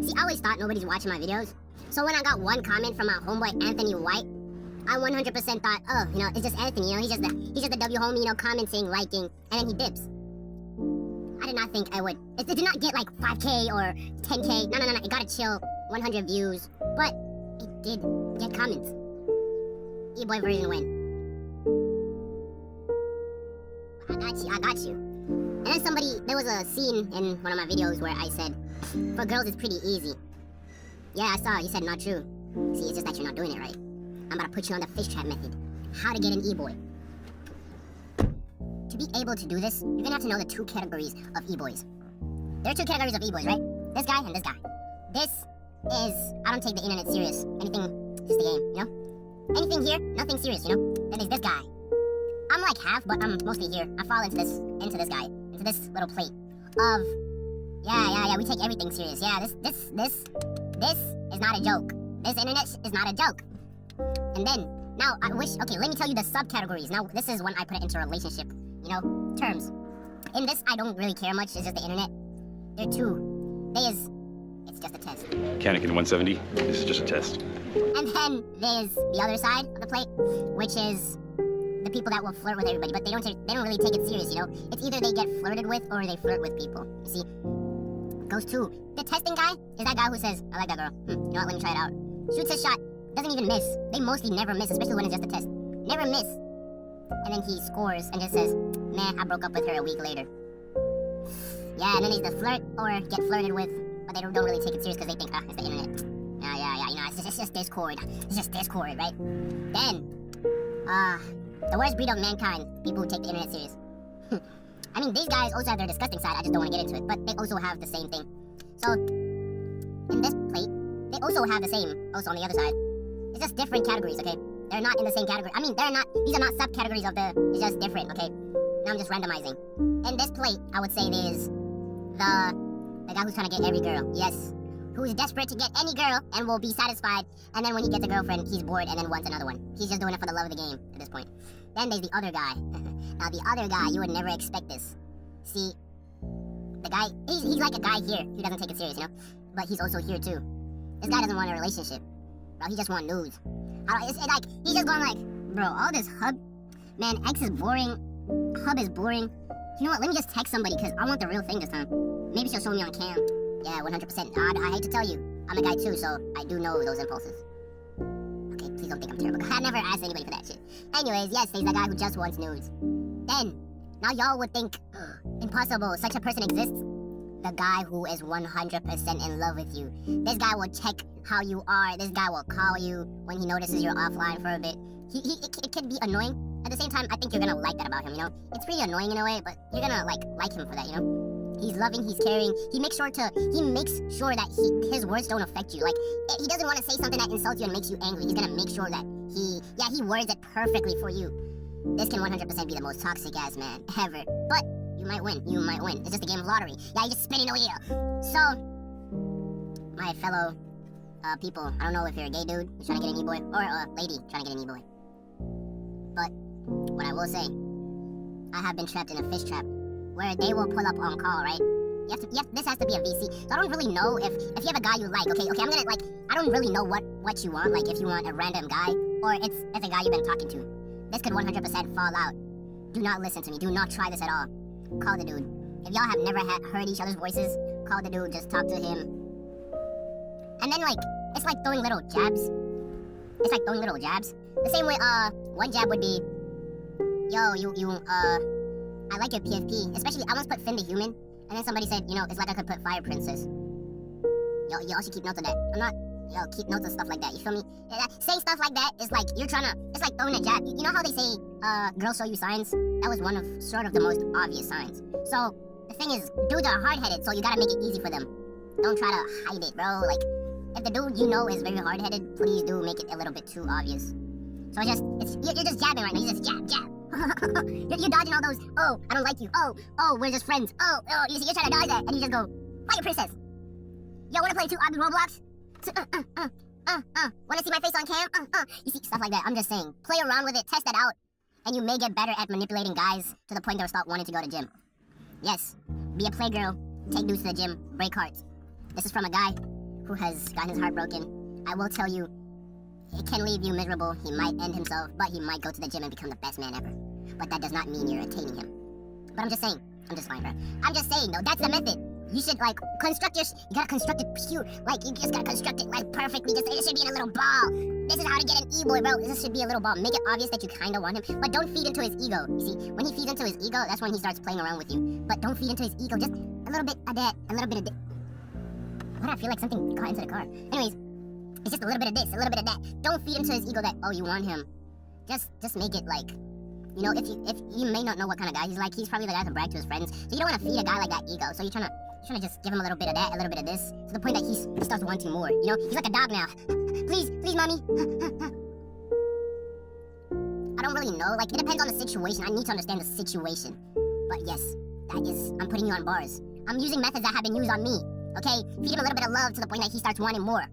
See, I always thought nobody's watching my videos. So when I got one comment from my homeboy Anthony White, I 100% thought, oh, you know, it's just Anthony, you know, he's just a W homie, you know, commenting, liking, and then he dips. I did not think I would. It did not get like 5K or 10K. No. It got a chill 100 views, but it did get comments. Eboy version win. I got you. And then there was a scene in one of my videos where I said, for girls it's pretty easy. Yeah, I saw it. You said not true. See, it's just that you're not doing it right. I'm about to put you on the fish trap method. How to get an e-boy. To be able to do this, you're gonna have to know the two categories of e-boys. There are two categories of e-boys, right? This guy and this guy. This is, I don't take the internet serious. Anything, just the game, you know? Anything here, nothing serious, you know? Then there's this guy. I'm like half, but I'm mostly here. I fall into this guy, into this little plate of, yeah, we take everything serious. Yeah, this is not a joke. This internet is not a joke. And then, now, okay, let me tell you the subcategories. Now, this is when I put it into relationship, you know, terms. In this, I don't really care much. It's just the internet. There are two. It's just a test. Canikin 170, this is just a test. And then there's the other side of the plate, which is the people that will flirt with everybody, but they don't really take it serious, you know? It's either they get flirted with or they flirt with people. You see? Goes to the testing guy is that guy who says, I like that girl. You know what, let me try it out. Shoots his shot, doesn't even miss. They mostly never miss, especially when it's just a test. Never miss. And then he scores and just says, man, I broke up with her a week later. Yeah, and then he's the flirt or get flirted with, but they don't really take it serious because they think, it's the internet. Yeah, you know, it's just Discord. It's just Discord, right? Then, the worst breed of mankind, people who take the internet serious. I mean, these guys also have their disgusting side, I just don't want to get into it, but they also have the same thing. So, in this plate, they also have the same, also on the other side. It's just different categories, okay? They're not in the same category. I mean, these are not subcategories of it's just different, okay? Now I'm just randomizing. In this plate, I would say there's the guy who's trying to get every girl, yes. Who's desperate to get any girl and will be satisfied, and then when he gets a girlfriend, he's bored and then wants another one. He's just doing it for the love of the game at this point. Then there's the other guy. Now the other guy, you would never expect this. See, the guy, he's like a guy here. He doesn't take it serious, you know? But he's also here too. This guy doesn't want a relationship. Bro, he just want nudes. It's like, he's just going like, bro, all this hub, man, X is boring, hub is boring. You know what, let me just text somebody because I want the real thing this time. Maybe she'll show me on cam. Yeah, 100%. I hate to tell you, I'm a guy too, so I do know those impulses. Okay, please don't think I'm terrible. I never asked anybody for that shit. Anyways, yes, he's the guy who just wants nudes. Then, now y'all would think, impossible, such a person exists. The guy who is 100% in love with you. This guy will check how you are. This guy will call you when he notices you're offline for a bit. It can be annoying. At the same time, I think you're gonna like that about him, you know? It's pretty annoying in a way, but you're gonna like him for that, you know? He's loving, he's caring. He makes sure that his words don't affect you. Like, he doesn't want to say something that insults you and makes you angry. He's gonna make sure that he words it perfectly for you. This can 100% be the most toxic ass man ever. But you might win. It's just a game of lottery. Yeah, you're just spinning the wheel. So, my fellow people, I don't know if you're a gay dude who's trying to get an e-boy, or a lady trying to get an e-boy. But, what I will say, I have been trapped in a fish trap, where they will pull up on call, right? This has to be a VC. So I don't really know if you have a guy you like, okay, I'm gonna, like, I don't really know what you want, like, if you want a random guy, or it's a guy you've been talking to. This could 100% fall out. Do not listen to me. Do not try this at all. Call the dude. If y'all have never heard each other's voices, call the dude, just talk to him. And then, like, it's like throwing little jabs. The same way, one jab would be, yo, I like your PFP. Especially, I once put Finn the Human, and then somebody said, you know, it's like I could put Fire Princess. Y'all should keep notes of that. Keep notes of stuff like that, you feel me? Saying stuff like that is like, it's like throwing a jab. You know how they say, girls show you signs? That was one of, sort of the most obvious signs. So, the thing is, dudes are hard-headed, so you gotta make it easy for them. Don't try to hide it, bro. Like, if the dude you know is very hard-headed, please do make it a little bit too obvious. So you're just jabbing right now. You just jab. you're dodging all those, oh, I don't like you. Oh, we're just friends. Oh, you're trying to dodge that, and you just go, Fire Princess. Yo, wanna play 2 obby Roblox? Wanna see my face on cam? You see, stuff like that. I'm just saying, play around with it, test it out, and you may get better at manipulating guys to the point they'll stop wanting to go to gym. Yes, be a playgirl, take dudes to the gym, break hearts. This is from a guy who has gotten his heart broken, I will tell you, it can leave you miserable. He might end himself, but he might go to the gym and become the best man ever. But that does not mean you're attaining him. But I'm just saying, I'm just fine, bro. I'm just saying, though, that's the method. You should, like, construct your, you gotta construct it pure. Like, you just gotta construct it, like, perfectly. Just, it should be in a little ball. This is how to get an eboy, bro. This should be a little ball. Make it obvious that you kinda want him, but don't feed into his ego. You see, when he feeds into his ego, that's when he starts playing around with you. But don't feed into his ego. Just a little bit of that, a little bit of that. Why do I feel like something got into the car? Anyways, it's just a little bit of this, a little bit of that. Don't feed into his ego that, oh, you want him. Just make it like, you know, if you may not know what kind of guy he's like, he's probably the guy to brag to his friends. So you don't want to feed a guy like that ego. So you're trying to just give him a little bit of that, a little bit of this, to the point that he starts wanting more. You know, he's like a dog now. Please, mommy. I don't really know. Like, it depends on the situation. I need to understand the situation. But yes, I'm putting you on bars. I'm using methods that have been used on me. Okay, feed him a little bit of love to the point that he starts wanting more.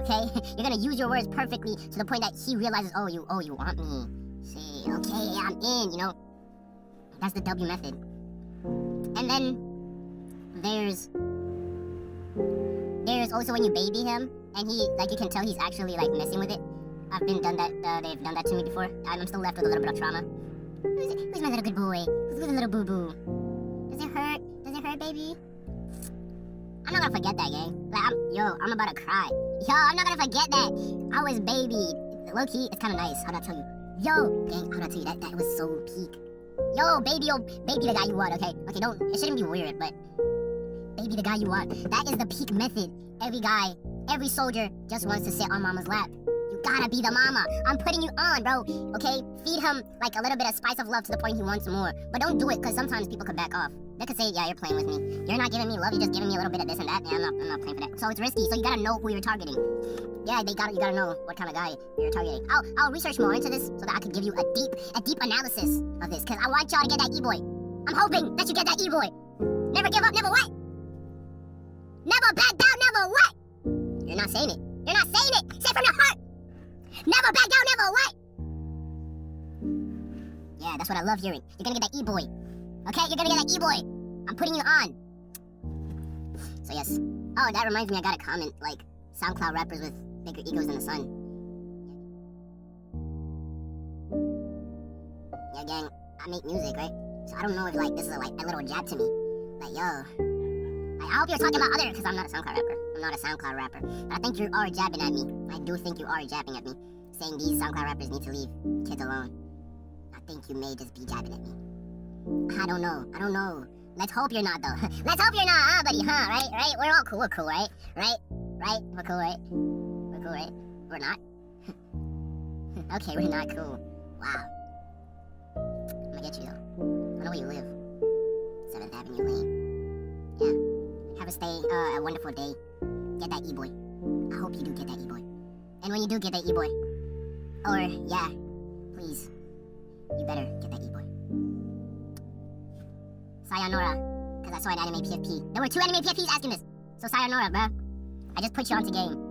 Okay, you're gonna use your words perfectly to the point that he realizes, oh, you want me. See, okay, yeah, I'm in, you know. That's the W method. And then there's also when you baby him and he, like, you can tell he's actually like messing with it. They've done that to me before. I'm still left with a little bit of trauma. Who's my little good boy? Who's the little boo boo? Does it hurt? Does it hurt, baby? I'm not gonna forget that, gang. Like, I'm about to cry. Yo, I'm not gonna forget that. I was babied. Low key, it's kind of nice. How'd I tell you? Yo, gang, how'd I tell you that was so peak. Yo, baby the guy you want, okay? Okay, it shouldn't be weird, but baby the guy you want. That is the peak method. Every soldier just wants to sit on mama's lap. You gotta be the mama. I'm putting you on, bro. Okay? Feed him like a little bit of spice of love to the point he wants more. But don't do it, because sometimes people could back off. They could say, yeah, you're playing with me. You're not giving me love, you're just giving me a little bit of this and that. Yeah, I'm not playing for that. So it's risky, so you gotta know who you're targeting. Yeah, you gotta know what kind of guy you're targeting. I'll research more into this so that I can give you a deep analysis of this, because I want y'all to get that eboy. I'm hoping that you get that eboy. Never give up, never what? Never back down, never what? You're not saying it. You're not saying it. Say it from your heart. Never back down, never what? Yeah, that's what I love hearing. You're gonna get that eboy. Okay, you're gonna get that eboy. I'm putting you on. So yes. Oh, that reminds me, I got a comment, like, SoundCloud rappers with bigger egos than the sun. Yeah, gang, I make music, right? So I don't know if, like, this is a little jab to me. Like, yo, I hope you're talking about other, because I'm not a SoundCloud rapper. I'm not a SoundCloud rapper. But I think you are jabbing at me. I do think you are jabbing at me, saying these SoundCloud rappers need to leave kids alone. I think you may just be jabbing at me. I don't know. Let's hope you're not, though. Let's hope you're not, huh, buddy, huh? Right? We're all cool. We're cool, right? Right? We're cool, right? We're not? Okay, we're not cool. Wow. I'm gonna get you, though. I know where you live. 7th Avenue Lane. Yeah. Have a wonderful day. Get that e-boy. I hope you do get that e-boy. And when you do get that e-boy, or, yeah, please, you better get that e-boy. Sayonara, because I saw an anime PFP. There were 2 anime PFPs asking this. So sayonara, bruh. I just put you onto game.